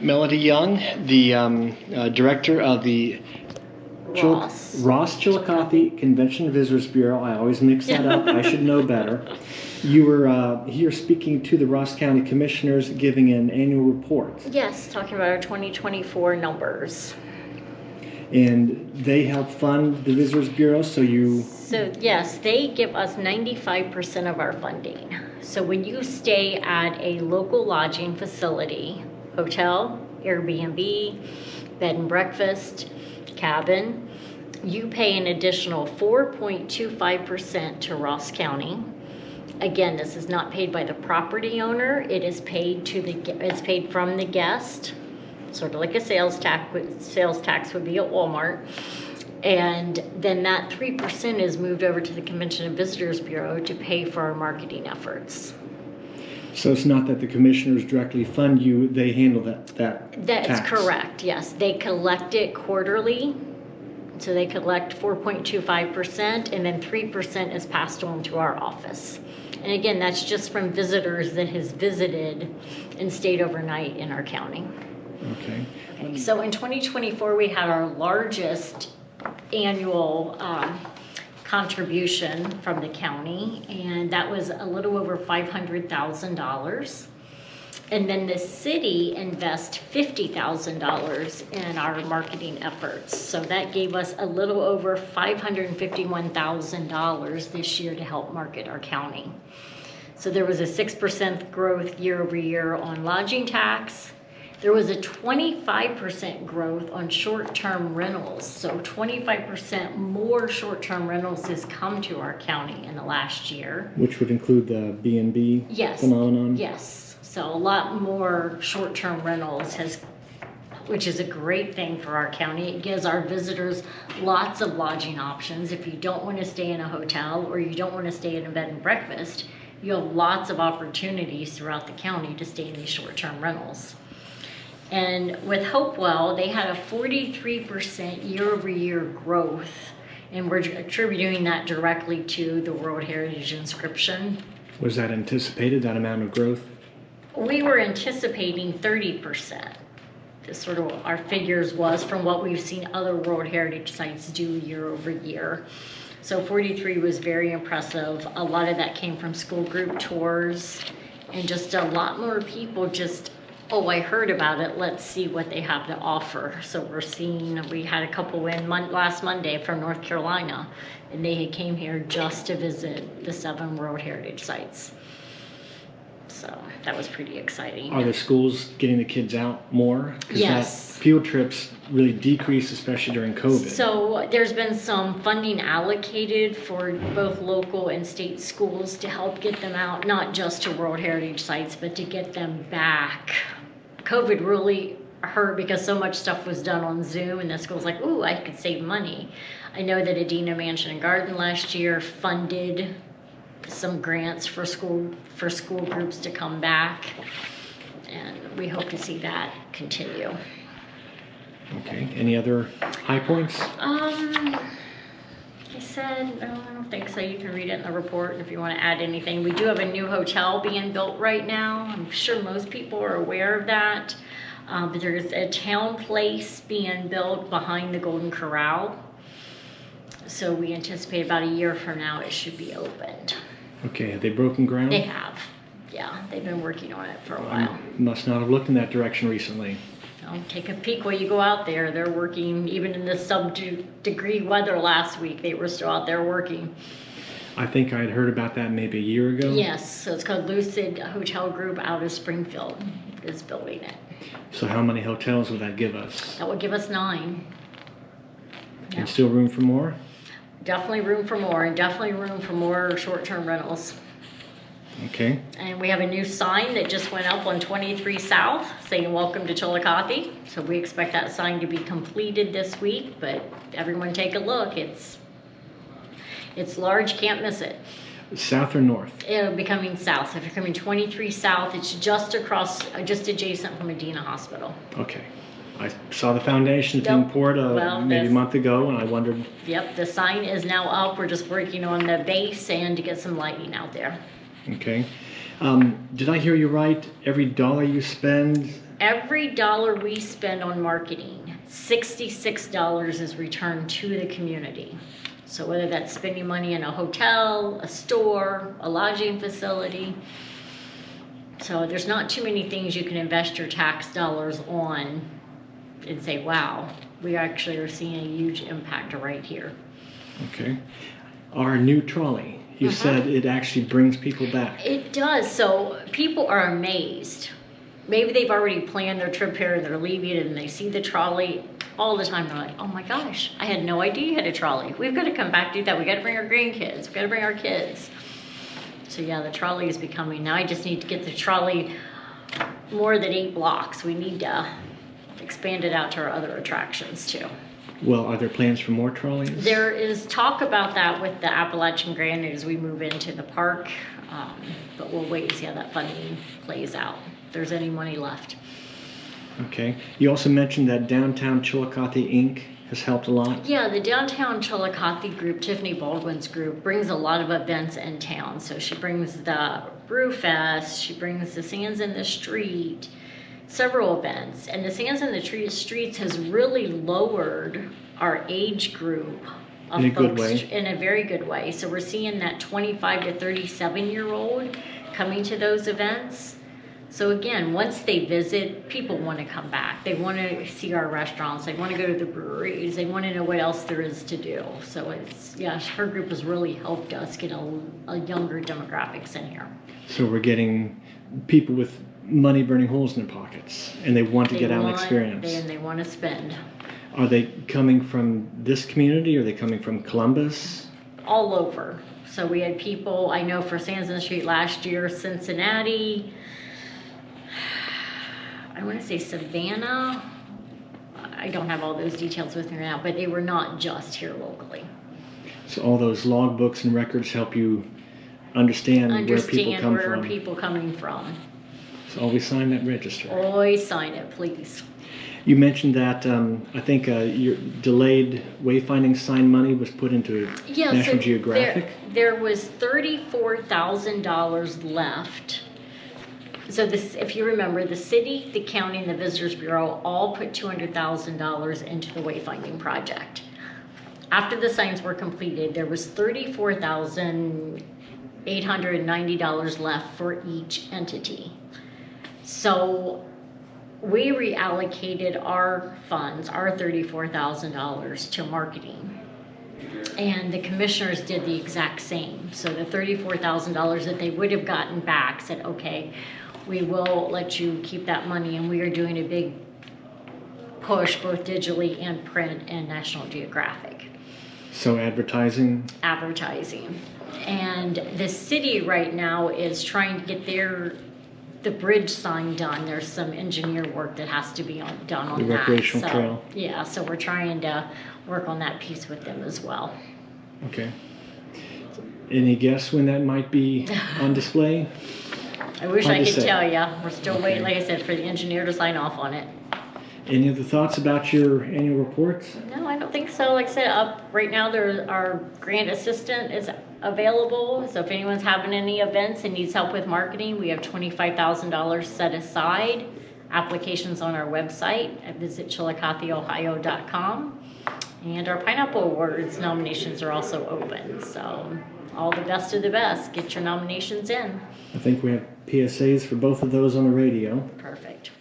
Melody Young, the director of the Ross-Chillicothe Convention Visitors Bureau. I always mix that up. I should know better. You were here speaking to the Ross County Commissioners, giving an annual report. Yes, talking about our 2024 numbers. And they help fund the Visitors Bureau, so yes, they give us 95% of our funding. So when you stay at a local lodging facility, hotel, Airbnb, bed and breakfast, cabin, you pay an additional 4.25% to Ross County. Again, this is not paid by the property owner. It is paid it's paid from the guest, sort of like a sales tax would be at Walmart. And then that 3% is moved over to the Convention and Visitors Bureau to pay for our marketing efforts. So it's not that the commissioners directly fund you, they handle that That's tax. Correct, yes. They collect it quarterly. So they collect 4.25%, and then 3% is passed on to our office. And again, that's just from visitors that has visited and stayed overnight in our county. Okay. So in 2024, we had our largest annual contribution from the county, and that was a little over $500,000. And then the city invests $50,000 in our marketing efforts. So that gave us a little over $551,000 this year to help market our county. So there was a 6% growth year over year on lodging tax. There was a 25% growth on short-term rentals. So 25% more short-term rentals has come to our county in the last year. Which would include the B&B phenomenon? Yes. So a lot more short-term rentals which is a great thing for our county. It gives our visitors lots of lodging options. If you don't want to stay in a hotel or you don't want to stay in a bed and breakfast, you have lots of opportunities throughout the county to stay in these short-term rentals. And with Hopewell, they had a 43% year-over-year growth, and we're attributing that directly to the World Heritage inscription. Was that anticipated, that amount of growth? We were anticipating 30%. This sort of our figures was from what we've seen other World Heritage sites do year over year. So 43 was very impressive. A lot of that came from school group tours, and just a lot more people just, oh, I heard about it, let's see what they have to offer. So we had a couple in last Monday from North Carolina, and they came here just to visit the 7 World Heritage sites. So that was pretty exciting. Are the schools getting the kids out more? Yes. That field trips really decreased, especially during COVID. So there's been some funding allocated for both local and state schools to help get them out, not just to World Heritage sites, but to get them back. COVID really hurt because so much stuff was done on Zoom, and the school's like, ooh, I could save money. I know that Adina Mansion and Garden last year funded some grants for school groups to come back, and we hope to see that continue. Okay. Any other high points? I said, no, I don't think so. You can read it in the report if you want to add anything. We do have a new hotel being built right now. I'm sure most people are aware of that. But there's a town place being built behind the Golden Corral. So we anticipate about a year from now it should be opened. Okay, have they broken ground? They have. Yeah, they've been working on it for a while. Must not have looked in that direction recently. Take a peek while you go out there. They're working, even in the sub-degree weather last week, they were still out there working. I think I had heard about that maybe a year ago. Yes, so it's called Lucid Hotel Group out of Springfield is building it. So how many hotels would that give us? That would give us 9. And Yep. still room for more? Definitely room for more, and definitely room for more short-term rentals. Okay. And we have a new sign that just went up on 23 South saying welcome to Chillicothe. So we expect that sign to be completed this week, but everyone take a look. It's large, can't miss it. South or north? It'll be coming south. So if you're coming 23 South, it's just adjacent from Adina Hospital. Okay. I saw the foundations being poured maybe a month ago, and I wondered. Yep, the sign is now up. We're just working on the base and to get some lighting out there. Okay. Did I hear you right? Every dollar you spend every dollar we spend on marketing, $66 is returned to the community. So whether that's spending money in a hotel, a store, a lodging facility. So there's not too many things you can invest your tax dollars on and say, wow, we actually are seeing a huge impact right here. Okay. Our new trolley, you said it actually brings people back. It does. So people are amazed. Maybe they've already planned their trip here and they're leaving it and they see the trolley all the time. They're like, oh my gosh, I had no idea you had a trolley. We've got to come back, do that. We got to bring our grandkids. We got to bring our kids. So yeah, the trolley is becoming, now I just need to get the trolley more than 8 blocks. We need to expand it out to our other attractions too. Well, are there plans for more trolleys? There is talk about that with the Appalachian Grant as we move into the park, but we'll wait and see how that funding plays out, if there's any money left. Okay. You also mentioned that Downtown Chillicothe Inc. has helped a lot. Yeah, the Downtown Chillicothe group, Tiffany Baldwin's group, brings a lot of events in town. So she brings the Brew Fest, she brings the Sands in the Street, several events. And the Sands in the Streets has really lowered our age group of in a folks good way. In a very good way. So we're seeing that 25 to 37-year-old coming to those events. So again, once they visit, people want to come back. They want to see our restaurants. They want to go to the breweries. They want to know what else there is to do. So it's, yeah, her group has really helped us get a younger demographics in here. So we're getting people with money burning holes in their pockets, and they want to get out and experience. And they want to spend. Are they coming from this community? Are they coming from Columbus? All over. So we had people, I know for Sands in the Street last year, Cincinnati, I want to say Savannah. I don't have all those details with me now, but they were not just here locally. So all those logbooks and records help you understand where people come from. Where people coming from. So always sign that register. Always sign it, please. You mentioned that I think your delayed wayfinding sign money was put into National Geographic. There was $34,000 left. So this, if you remember, the city, the county, and the Visitors Bureau all put $200,000 into the wayfinding project. After the signs were completed, there was $34,890 left for each entity. So we reallocated our funds, our $34,000 to marketing. And the commissioners did the exact same. So the $34,000 that they would have gotten back said, okay, we will let you keep that money, and we are doing a big push both digitally and print and National Geographic. So advertising? Advertising. And the city right now is trying to get the bridge sign done. There's some engineer work that has to be done on that. The recreational trail. Yeah, so we're trying to work on that piece with them as well. Okay. Any guess when that might be on display? I wish I could tell you. We're still waiting, like I said, for the engineer to sign off on it. Any other thoughts about your annual reports? No, I don't think so. Like I said, right now our grant assistant is available. So if anyone's having any events and needs help with marketing, we have $25,000 set aside. Applications on our website at visitchillicotheohio.com. And our Pineapple Awards nominations are also open. So all the best of the best. Get your nominations in. I think we have PSAs for both of those on the radio. Perfect.